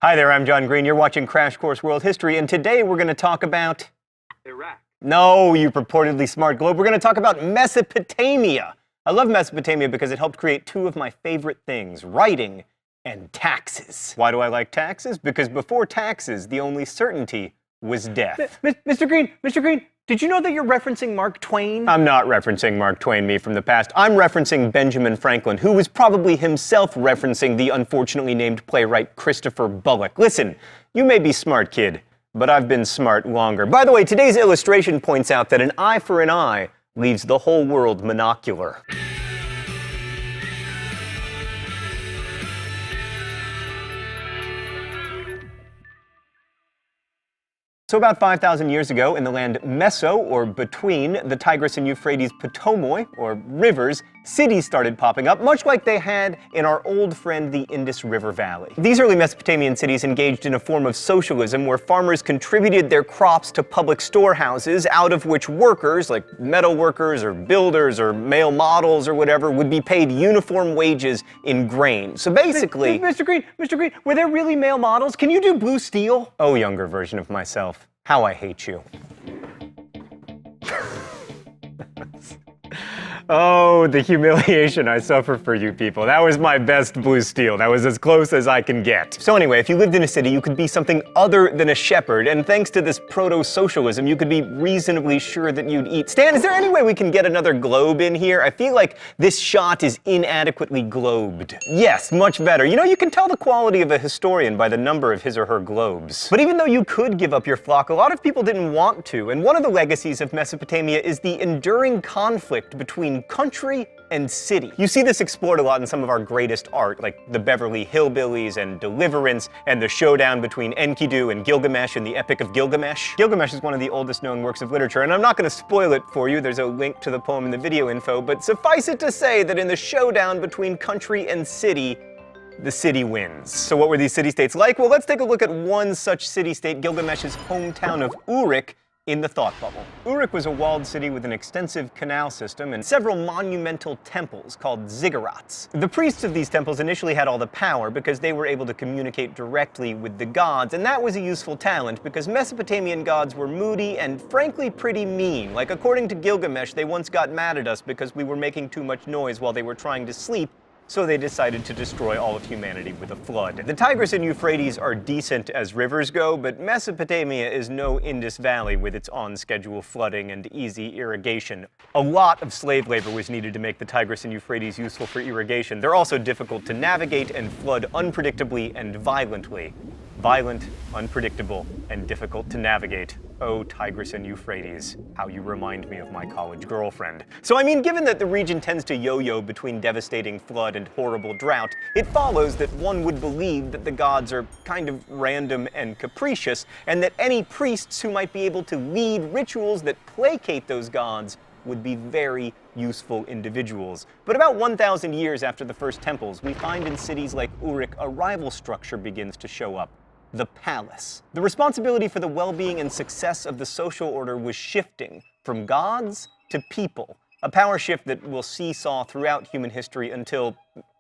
Hi there, I'm John Green. You're watching Crash Course World History, and today we're going to talk about... Iraq. No, you purportedly smart globe. We're going to talk about Mesopotamia. I love Mesopotamia because it helped create two of my favorite things, writing and taxes. Why do I like taxes? Because before taxes, the only certainty was death. Mr. Green, did you know that you're referencing Mark Twain? I'm not referencing Mark Twain, me from the past. I'm referencing Benjamin Franklin, who was probably himself referencing the unfortunately named playwright Christopher Bullock. Listen, you may be smart, kid, but I've been smart longer. By the way, today's illustration points out that an eye for an eye leaves the whole world monocular. So about 5,000 years ago, in the land Meso, or between the Tigris and Euphrates Potomoi, or rivers, cities started popping up, much like they had in our old friend the Indus River Valley. These early Mesopotamian cities engaged in a form of socialism where farmers contributed their crops to public storehouses, out of which workers, like metal workers or builders or male models or whatever, would be paid uniform wages in grain. So basically... Mr. Green, were there really male models? Can you do blue steel? Oh, younger version of myself. How I hate you. Oh, the humiliation I suffer for you people. That was my best blue steel. That was as close as I can get. So anyway, if you lived in a city, you could be something other than a shepherd, and thanks to this proto-socialism, you could be reasonably sure that you'd eat. Stan, is there any way we can get another globe in here? I feel like this shot is inadequately globed. Yes, much better. You know, you can tell the quality of a historian by the number of his or her globes. But even though you could give up your flock, a lot of people didn't want to, and one of the legacies of Mesopotamia is the enduring conflict between country and city. You see this explored a lot in some of our greatest art, like the Beverly Hillbillies and Deliverance, and the showdown between Enkidu and Gilgamesh in the Epic of Gilgamesh. Gilgamesh is one of the oldest known works of literature, and I'm not going to spoil it for you. There's a link to the poem in the video info, but suffice it to say that in the showdown between country and city, the city wins. So what were these city-states like? Well, let's take a look at one such city-state, Gilgamesh's hometown of Uruk, in the thought bubble. Uruk was a walled city with an extensive canal system and several monumental temples called ziggurats. The priests of these temples initially had all the power because they were able to communicate directly with the gods, and that was a useful talent because Mesopotamian gods were moody and frankly pretty mean. Like, according to Gilgamesh, they once got mad at us because we were making too much noise while they were trying to sleep, so they decided to destroy all of humanity with a flood. The Tigris and Euphrates are decent as rivers go, but Mesopotamia is no Indus Valley with its on-schedule flooding and easy irrigation. A lot of slave labor was needed to make the Tigris and Euphrates useful for irrigation. They're also difficult to navigate and flood unpredictably and violently. Violent, unpredictable, and difficult to navigate. Oh, Tigris and Euphrates, how you remind me of my college girlfriend. So I mean, given that the region tends to yo-yo between devastating flood and horrible drought, it follows that one would believe that the gods are kind of random and capricious, and that any priests who might be able to lead rituals that placate those gods would be very useful individuals. But about 1,000 years after the first temples, we find in cities like Uruk a rival structure begins to show up. The palace. The responsibility for the well-being and success of the social order was shifting from gods to people, a power shift that will seesaw throughout human history until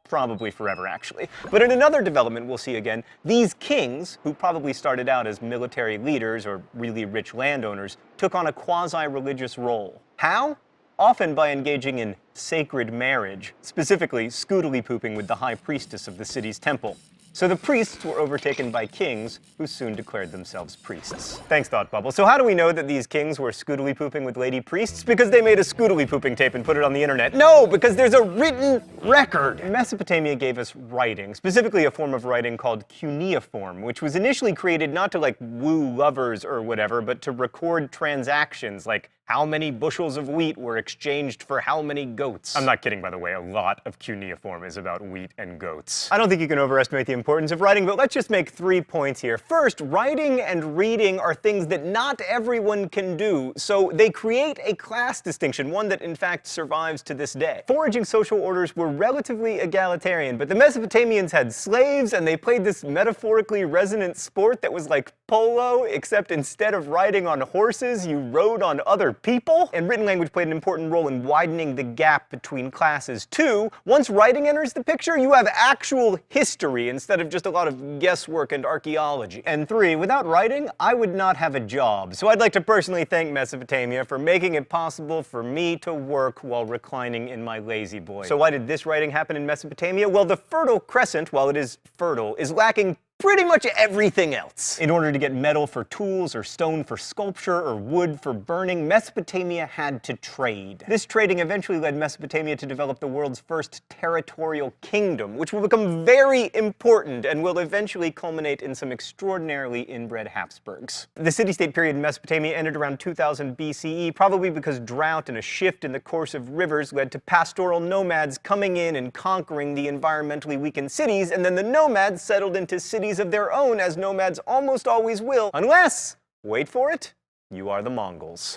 probably forever, actually. But in another development we'll see again, these kings, who probably started out as military leaders or really rich landowners, took on a quasi-religious role. How? Often by engaging in sacred marriage, specifically scoodly pooping with the high priestess of the city's temple. So the priests were overtaken by kings who soon declared themselves priests. Thanks, Thought Bubble. So how do we know that these kings were scoodly pooping with lady priests? Because they made a scoodly pooping tape and put it on the internet. No, because there's a written record. Mesopotamia gave us writing, specifically a form of writing called cuneiform, which was initially created not to like woo lovers or whatever, but to record transactions like how many bushels of wheat were exchanged for how many goats. I'm not kidding, by the way. A lot of cuneiform is about wheat and goats. I don't think you can overestimate the importance of writing, but let's just make 3 points here. First, writing and reading are things that not everyone can do, so they create a class distinction, one that in fact survives to this day. Foraging social orders were relatively egalitarian, but the Mesopotamians had slaves, and they played this metaphorically resonant sport that was like polo, except instead of riding on horses, you rode on other people, and written language played an important role in widening the gap between classes. 2, once writing enters the picture, you have actual history instead of just a lot of guesswork and archaeology. And 3, without writing, I would not have a job. So I'd like to personally thank Mesopotamia for making it possible for me to work while reclining in my lazy boy. So why did this writing happen in Mesopotamia? Well, the Fertile Crescent, while it is fertile, is lacking pretty much everything else. In order to get metal for tools, or stone for sculpture, or wood for burning, Mesopotamia had to trade. This trading eventually led Mesopotamia to develop the world's first territorial kingdom, which will become very important and will eventually culminate in some extraordinarily inbred Habsburgs. The city-state period in Mesopotamia ended around 2000 BCE, probably because drought and a shift in the course of rivers led to pastoral nomads coming in and conquering the environmentally weakened cities, and then the nomads settled into cities of their own, as nomads almost always will, unless, wait for it, you are the Mongols.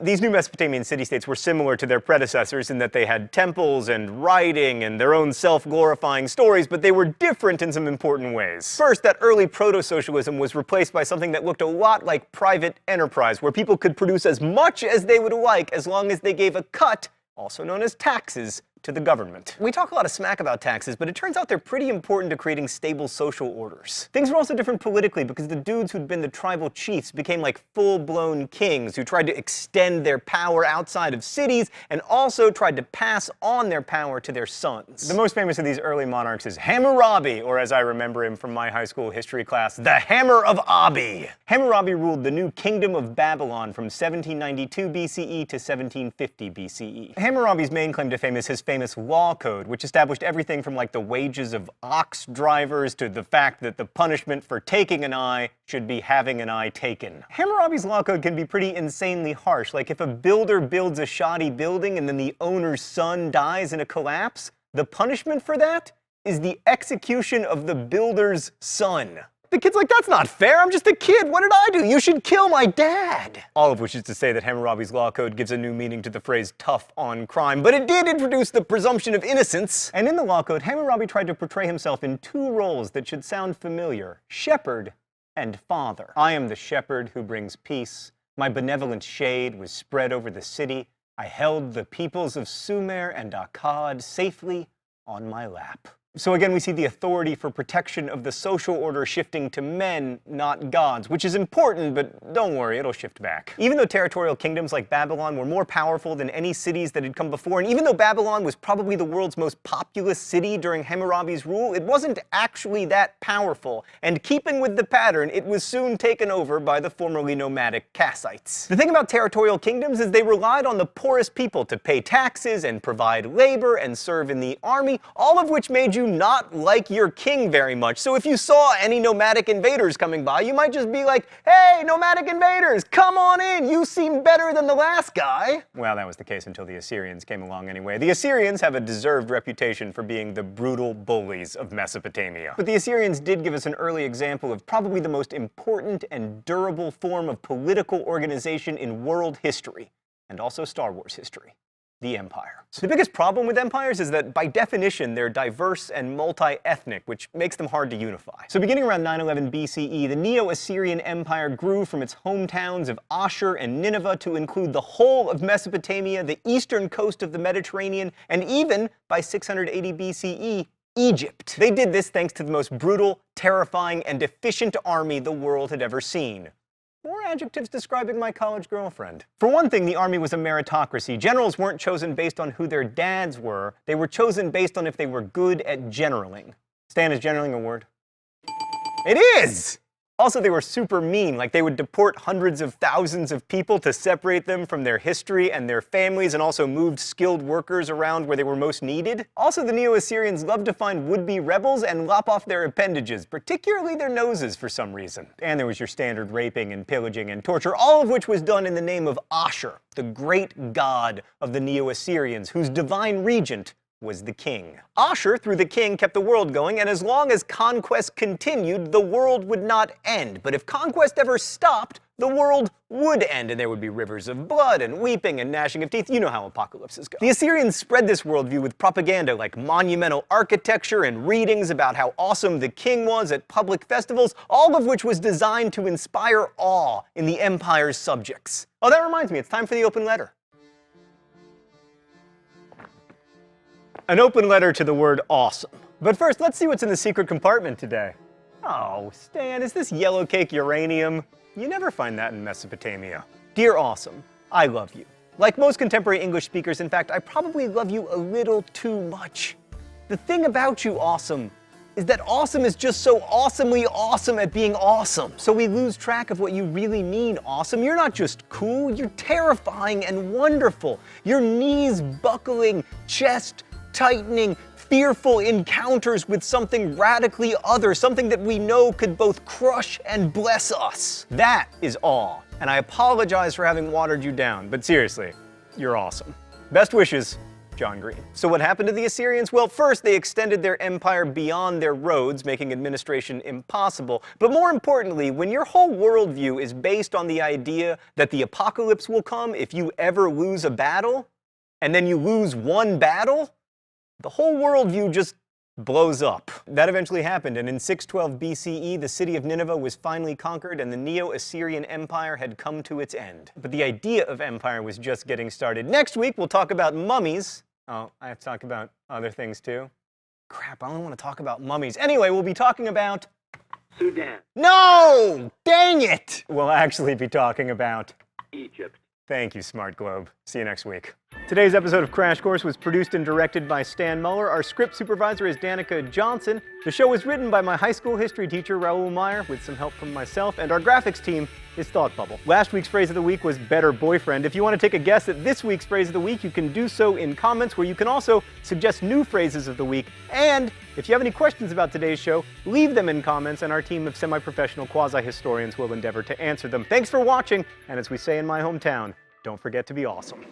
These new Mesopotamian city-states were similar to their predecessors in that they had temples and writing and their own self-glorifying stories, but they were different in some important ways. First, that early proto-socialism was replaced by something that looked a lot like private enterprise, where people could produce as much as they would like as long as they gave a cut, also known as taxes, to the government. We talk a lot of smack about taxes, but it turns out they're pretty important to creating stable social orders. Things were also different politically because the dudes who'd been the tribal chiefs became like full-blown kings who tried to extend their power outside of cities and also tried to pass on their power to their sons. The most famous of these early monarchs is Hammurabi, or as I remember him from my high school history class, the Hammer of Abi. Hammurabi ruled the new Kingdom of Babylon from 1792 BCE to 1750 BCE. Hammurabi's main claim to fame is his famous law code, which established everything from like the wages of ox drivers to the fact that the punishment for taking an eye should be having an eye taken. Hammurabi's law code can be pretty insanely harsh. Like if a builder builds a shoddy building and then the owner's son dies in a collapse, the punishment for that is the execution of the builder's son. The kid's like, that's not fair, I'm just a kid, what did I do? You should kill my dad! All of which is to say that Hammurabi's law code gives a new meaning to the phrase tough on crime, but it did introduce the presumption of innocence. And in the law code, Hammurabi tried to portray himself in 2 roles that should sound familiar: shepherd and father. I am the shepherd who brings peace. My benevolent shade was spread over the city. I held the peoples of Sumer and Akkad safely on my lap. So again, we see the authority for protection of the social order shifting to men, not gods, which is important, but don't worry, it'll shift back. Even though territorial kingdoms like Babylon were more powerful than any cities that had come before, and even though Babylon was probably the world's most populous city during Hammurabi's rule, it wasn't actually that powerful, and keeping with the pattern, it was soon taken over by the formerly nomadic Kassites. The thing about territorial kingdoms is they relied on the poorest people to pay taxes and provide labor and serve in the army, all of which made you not like your king very much. So if you saw any nomadic invaders coming by, you might just be like, hey, nomadic invaders, come on in, you seem better than the last guy. Well, that was the case until the Assyrians came along anyway. The Assyrians have a deserved reputation for being the brutal bullies of Mesopotamia. But the Assyrians did give us an early example of probably the most important and durable form of political organization in world history, and also Star Wars history: the empire. So the biggest problem with empires is that, by definition, they're diverse and multi-ethnic, which makes them hard to unify. So beginning around 911 BCE, the Neo-Assyrian Empire grew from its hometowns of Ashur and Nineveh to include the whole of Mesopotamia, the eastern coast of the Mediterranean, and even, by 680 BCE, Egypt. They did this thanks to the most brutal, terrifying, and efficient army the world had ever seen. More adjectives describing my college girlfriend. For one thing, the army was a meritocracy. Generals weren't chosen based on who their dads were. They were chosen based on if they were good at generaling. Stan, is generaling a word? It is! Also, they were super mean. Like, they would deport hundreds of thousands of people to separate them from their history and their families, and also moved skilled workers around where they were most needed. Also, the Neo-Assyrians loved to find would-be rebels and lop off their appendages, particularly their noses for some reason. And there was your standard raping and pillaging and torture, all of which was done in the name of Ashur, the great god of the Neo-Assyrians, whose divine regent was the king. Ashur, through the king, kept the world going, and as long as conquest continued, the world would not end. But if conquest ever stopped, the world would end and there would be rivers of blood and weeping and gnashing of teeth. You know how apocalypses go. The Assyrians spread this worldview with propaganda like monumental architecture and readings about how awesome the king was at public festivals, all of which was designed to inspire awe in the empire's subjects. Oh, that reminds me, it's time for the open letter. An open letter to the word awesome. But first, let's see what's in the secret compartment today. Oh, Stan, is this yellow cake uranium? You never find that in Mesopotamia. Dear Awesome, I love you. Like most contemporary English speakers, in fact, I probably love you a little too much. The thing about you, Awesome, is that awesome is just so awesomely awesome at being awesome. So we lose track of what you really mean, awesome. You're not just cool, you're terrifying and wonderful. Your knees buckling, chest tightening, fearful encounters with something radically other, something that we know could both crush and bless us. That is awe, and I apologize for having watered you down, but seriously, you're awesome. Best wishes, John Green. So what happened to the Assyrians? Well, first they extended their empire beyond their roads, making administration impossible. But more importantly, when your whole worldview is based on the idea that the apocalypse will come if you ever lose a battle, and then you lose one battle, the whole worldview just blows up. That eventually happened, and in 612 BCE, the city of Nineveh was finally conquered and the Neo-Assyrian Empire had come to its end. But the idea of empire was just getting started. Next week, we'll talk about mummies. Oh, I have to talk about other things too. Crap, I only want to talk about mummies. Anyway, we'll be talking about Sudan, No! Dang it! We'll actually be talking about Egypt. Thank you, Smart Globe. See you next week. Today's episode of Crash Course was produced and directed by Stan Muller. Our script supervisor is Danica Johnson. The show was written by my high school history teacher, Raoul Meyer, with some help from myself, and our graphics team is Thought Bubble. Last week's phrase of the week was better boyfriend. If you want to take a guess at this week's phrase of the week, you can do so in comments, where you can also suggest new phrases of the week. And if you have any questions about today's show, leave them in comments, and our team of semi-professional quasi-historians will endeavor to answer them. Thanks for watching, and as we say in my hometown, don't forget to be awesome.